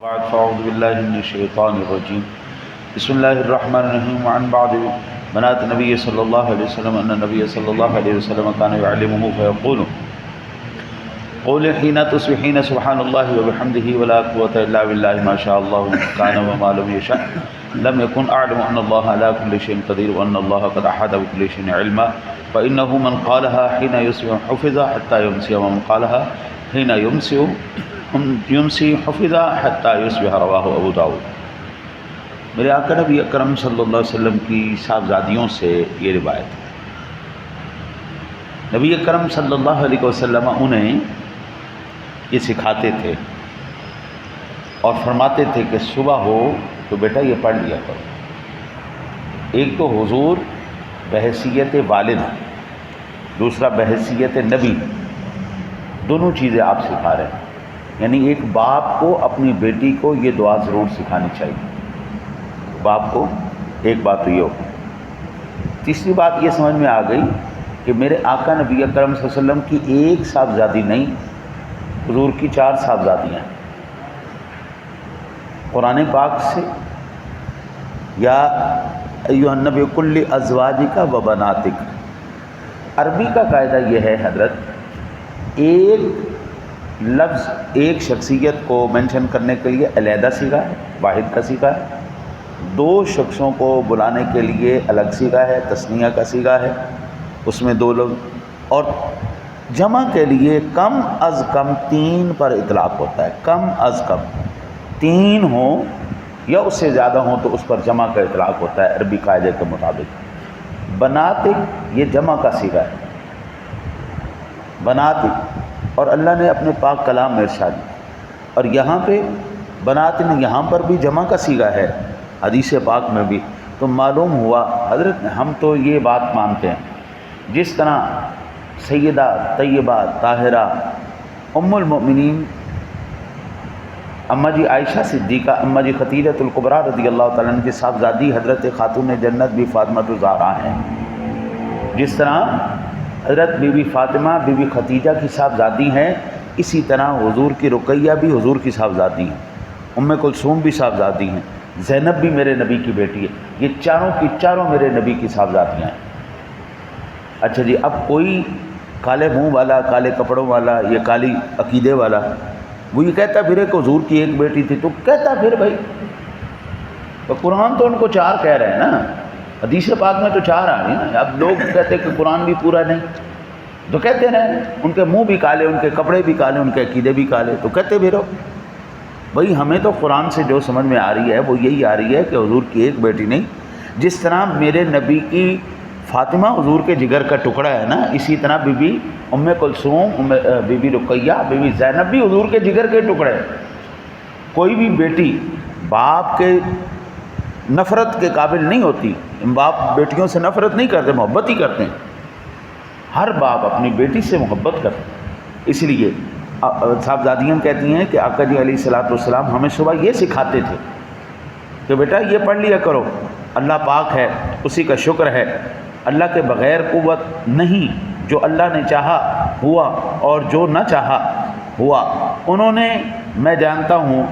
بعد فاعوذ باللہ من الشیطان الرجیم بسم اللہ الرحمن الرحیم وعن بعض بنات نبی صلی اللہ علیہ وسلم ان نبی صلی اللہ علیہ وسلم کان یعلمہ فیقول قول حین تصبحین سبحان اللہ وبحمدہ ولا قوة الا باللہ ما شاء اللہ کان وما لم یشاء لم یکن اعلم ان اللہ علی کل شیء قدیر وان اللہ قد احاط بكل شیء علما فانه من قالها حين يصبح حفظ حتى يمسي ومن قالها حين یمسی حفظہ حتی یصبح رواہ ابو داؤد۔ میرے آقا نبی اکرم صلی اللہ علیہ وسلم کی صاحبزادیوں سے یہ روایت ہے۔ نبی اکرم صلی اللہ علیہ وسلم انہیں یہ سکھاتے تھے اور فرماتے تھے کہ صبح ہو تو بیٹا یہ پڑھ لیا کرو۔ ایک تو حضور بحیثیت والد، دوسرا بحیثیت نبی، دونوں چیزیں آپ سکھا رہے ہیں۔ یعنی ایک باپ کو اپنی بیٹی کو یہ دعا ضرور سکھانی چاہیے۔ باپ کو ایک بات تو یہ ہو۔ تیسری بات یہ سمجھ میں آ گئی کہ میرے آقا نبی اکرم صلی اللہ علیہ وسلم کی ایک صاحبزادی نہیں، حضور کی 4 صاحبزادیاں ہیں۔ قرآن پاک سے یا ایھا النبی کل ازواجک و بناتک، عربی کا قاعدہ یہ ہے حضرت، ایک لفظ ایک شخصیت کو مینشن کرنے کے لیے علیحدہ صیغہ ہے، واحد کا صیغہ ہے، 2 شخصوں کو بلانے کے لیے الگ صیغہ ہے، تثنیہ کا صیغہ ہے، اس میں 2 لفظ، اور جمع کے لیے کم از کم 3 پر اطلاق ہوتا ہے۔ کم از کم 3 ہوں یا اس سے زیادہ ہوں تو اس پر جمع کا اطلاق ہوتا ہے عربی قاعدے کے مطابق۔ بناتک یہ جمع کا صیغہ ہے، بناتک، اور اللہ نے اپنے پاک کلام میں ارشاد کیا، اور یہاں پہ بناتن یہاں پر بھی جمع کا صیغہ ہے حدیث پاک میں بھی۔ تو معلوم ہوا حضرت ہم تو یہ بات مانتے ہیں جس طرح سیدہ طیبہ طاہرہ ام المؤمنین اماں جی عائشہ صدیقہ، اماں جی خدیجۃ الکبریٰ رضی اللہ تعالیٰ عنہ کی صاحبزادی حضرت خاتون جنت بھی فاطمہ الزہرا ہیں، جس طرح حضرت be be Fatima be be Khadija کی صاحبزادی ہیں، اسی طرح حضور کی رقیہ بھی حضور کی صاحبزادی ہیں، ام کلثوم بھی صاحبزادی ہیں، زینب بھی میرے نبی کی بیٹی ہے، یہ چاروں کی چاروں میرے نبی کی صاحبزادیاں ہیں۔ اچھا جی، اب کوئی کالے منہ والا، کالے کپڑوں والا، یہ کالی عقیدے والا وہ یہ کہتا پھرے کہ حضور کی ایک بیٹی تھی، تو کہتا پھر بھائی تو قرآن تو ان کو 4 کہہ رہے ہیں نا، حدیث پاک میں تو 4 آ رہی ہیں نا۔ اب لوگ کہتے کہ قرآن بھی پورا نہیں، تو کہتے رہے، ان کے منہ بھی کالے، ان کے کپڑے بھی کالے، ان کے عقیدے بھی کالے، تو کہتے بھی رہو بھائی ہمیں تو قرآن سے جو سمجھ میں آ رہی ہے وہ یہی آ رہی ہے کہ حضور کی ایک بیٹی نہیں۔ جس طرح میرے نبی کی فاطمہ حضور کے جگر کا ٹکڑا ہے نا، اسی طرح Bibi Umm Kulsum, Bibi Ruqayya, Bibi Zainab بھی حضور کے جگر کے ٹکڑے ہیں۔ کوئی بھی بیٹی باپ کے نفرت کے قابل نہیں ہوتی، باپ بیٹیوں سے نفرت نہیں کرتے، محبت ہی کرتے ہیں۔ ہر باپ اپنی بیٹی سے محبت کرتے ہیں۔ اس لیے صاحبزادیاں کہتی ہیں کہ آقا جی علیہ الصلوۃ والسلام ہمیں صبح یہ سکھاتے تھے کہ بیٹا یہ پڑھ لیا کرو، اللہ پاک ہے، اسی کا شکر ہے، اللہ کے بغیر قوت نہیں، جو اللہ نے چاہا ہوا اور جو نہ چاہا ہوا۔ انہوں نے، میں جانتا ہوں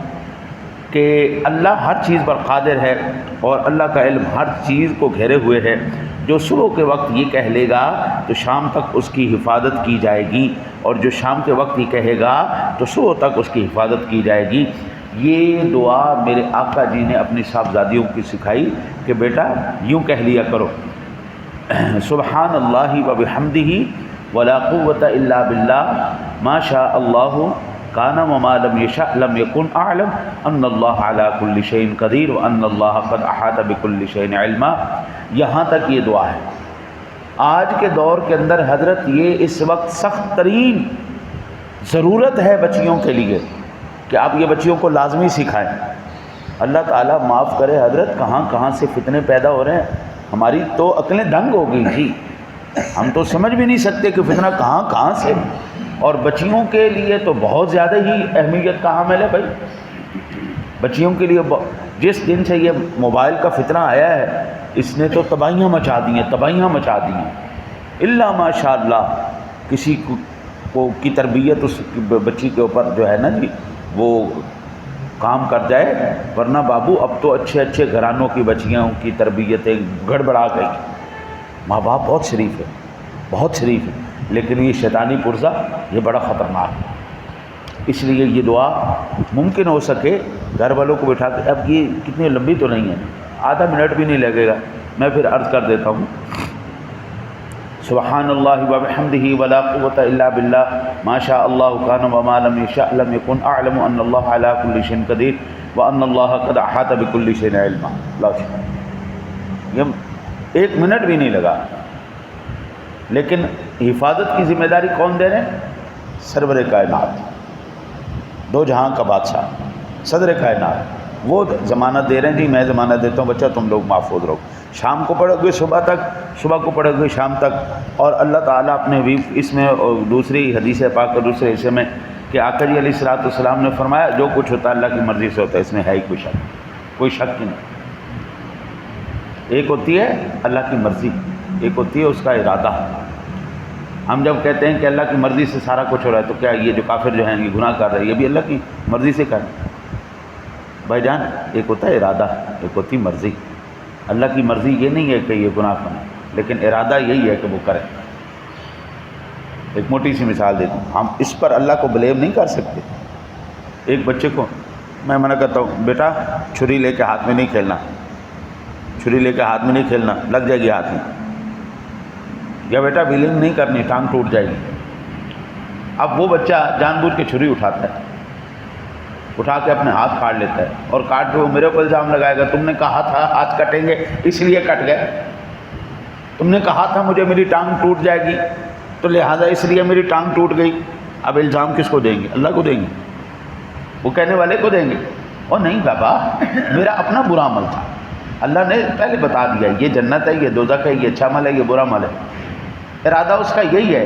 کہ اللہ ہر چیز پر قادر ہے اور اللہ کا علم ہر چیز کو گھیرے ہوئے ہے، جو صبح کے وقت یہ کہہ لے گا تو شام تک اس کی حفاظت کی جائے گی، اور جو شام کے وقت یہ کہے گا تو صبح تک اس کی حفاظت کی جائے گی۔ یہ دعا میرے آقا جی نے اپنی صاحبزادیوں کی سکھائی کہ بیٹا یوں کہہ لیا کرو، سبحان اللہ و بحمدہ ولا قوة الا باللہ ما شاء اللہ کان وما لم یشاء لم یکن اعلم ان اللہ علی کل شیء قدیر وان اللہ قد احاط بکل شیء علما۔ یہاں تک یہ دعا ہے۔ آج کے دور کے اندر حضرت یہ اس وقت سخت ترین ضرورت ہے بچیوں کے لیے کہ آپ یہ بچیوں کو لازمی سکھائیں۔ اللہ تعالیٰ معاف کرے حضرت، کہاں کہاں سے فتنے پیدا ہو رہے ہیں، ہماری تو عقلیں دنگ ہو گئی جی، ہم تو سمجھ بھی نہیں سکتے کہ فتنہ کہاں کہاں سے، اور بچیوں کے لیے تو بہت زیادہ ہی اہمیت کا حامل ہے بھائی۔ بچیوں کے لیے جس دن سے یہ موبائل کا فتنہ آیا ہے، اس نے تو تباہیاں مچا دی ہیں، تباہیاں مچا دی ہیں۔ الا ماشاء اللہ کسی کو کی تربیت اس بچی کے اوپر جو ہے نا جی وہ کام کر جائے، ورنہ بابو اب تو اچھے اچھے گھرانوں کی بچیاں کی تربیتیں گڑبڑا گئی. ماں باپ بہت شریف ہے، بہت شریف ہے، لیکن یہ شیطانی پرزہ یہ بڑا خطرناک ہے. اس لیے یہ دعا ممکن ہو سکے گھر والوں کو بٹھا کے، اب یہ کتنی لمبی تو نہیں ہے، آدھا منٹ بھی نہیں لگے گا، میں پھر عرض کر دیتا ہوں. سبحان اللہ وبحمدہ ولا قوۃ الا باللہ ما شاء اللہ کان وما لم یشاء لم یکن اعلم ان اللہ علی کل شیء قدیر وان اللہ قد احاط بکل شیء علما. یہ ایک منٹ بھی نہیں لگا، لیکن حفاظت کی ذمہ داری کون دے رہے ہیں؟ سرور کائنات، دو جہاں کا بادشاہ، صدر کائنات، وہ ضمانت دے رہے ہیں. جی میں ضمانت دیتا ہوں بچہ تم لوگ محفوظ رہو، شام کو پڑھو گے صبح تک، صبح کو پڑھو گے شام تک. اور اللہ تعالیٰ اپنے حبیب اس میں دوسری حدیث پاک کے دوسرے حصے میں کہ آقا جی علیہ الصلوۃ والسلام نے فرمایا جو کچھ ہوتا ہے اللہ کی مرضی سے ہوتا ہے، اس میں ہے ہی کوئی شک ہی نہیں. ایک ہوتی ہے اللہ کی مرضی، ایک ہوتی ہے اس کا ارادہ. ہم جب کہتے ہیں کہ اللہ کی مرضی سے سارا کچھ ہو رہا ہے، تو کیا یہ جو کافر جو ہیں یہ گناہ کر رہے ہیں، یہ بھی اللہ کی مرضی سے کر رہے ہیں؟ بھائی جان، ایک ہوتا ہے ارادہ، ایک ہوتی مرضی. اللہ کی مرضی یہ نہیں ہے کہ یہ گناہ کریں، لیکن ارادہ یہی ہے کہ وہ کریں. ایک موٹی سی مثال دیتا ہوں، ہم اس پر اللہ کو بلیم نہیں کر سکتے. ایک بچے کو میں منع کرتا ہوں، بیٹا چھری لے کے ہاتھ میں نہیں کھیلنا، چھری لے کے ہاتھ میں نہیں کھیلنا، لگ جائے گی ہاتھ میں. یا بیٹا ویلنگ نہیں کرنی، ٹانگ ٹوٹ جائے گی. اب وہ بچہ جان بوجھ کے چھری اٹھاتا ہے، اٹھا کے اپنے ہاتھ کاٹ لیتا ہے، اور کاٹ کے وہ میرے کو الزام لگائے گا تم نے کہا تھا ہاتھ کٹیں گے اس لیے کٹ گئے، تم نے کہا تھا مجھے میری ٹانگ ٹوٹ جائے گی تو لہٰذا اس لیے میری ٹانگ ٹوٹ گئی. اب الزام کس کو دیں گے؟ اللہ کو دیں گے؟ وہ کہنے والے کو دیں گے؟ اور نہیں بابا، میرا اپنا برا عمل تھا، اللہ نے پہلے بتا دیا یہ جنت ہے، یہ دوزخ ہے، یہ اچھا عمل ہے، یہ برا عمل ہے. ارادہ اس کا یہی ہے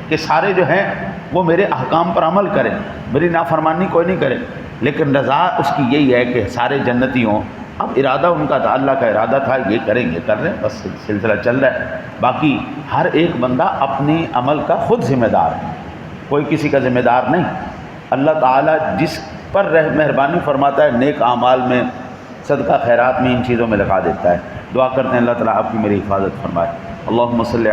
کہ سارے جو ہیں وہ میرے احکام پر عمل کریں، میری نافرمانی کوئی نہیں کرے، لیکن رضا اس کی یہی ہے کہ سارے جنتی ہوں. اب ارادہ ان کا تھا، اللہ کا ارادہ تھا یہ کریں گے، کر رہے ہیں، بس سلسلہ چل رہا ہے. باقی ہر ایک بندہ اپنے عمل کا خود ذمہ دار ہے، کوئی کسی کا ذمہ دار نہیں. اللہ تعالیٰ جس پر مہربانی فرماتا ہے نیک اعمال میں، صدقہ خیرات میں، ان چیزوں میں لگا دیتا ہے. دعا کرتے ہیں اللہ تعالیٰ آپ کی میری حفاظت فرمائے. اللہم صلی علی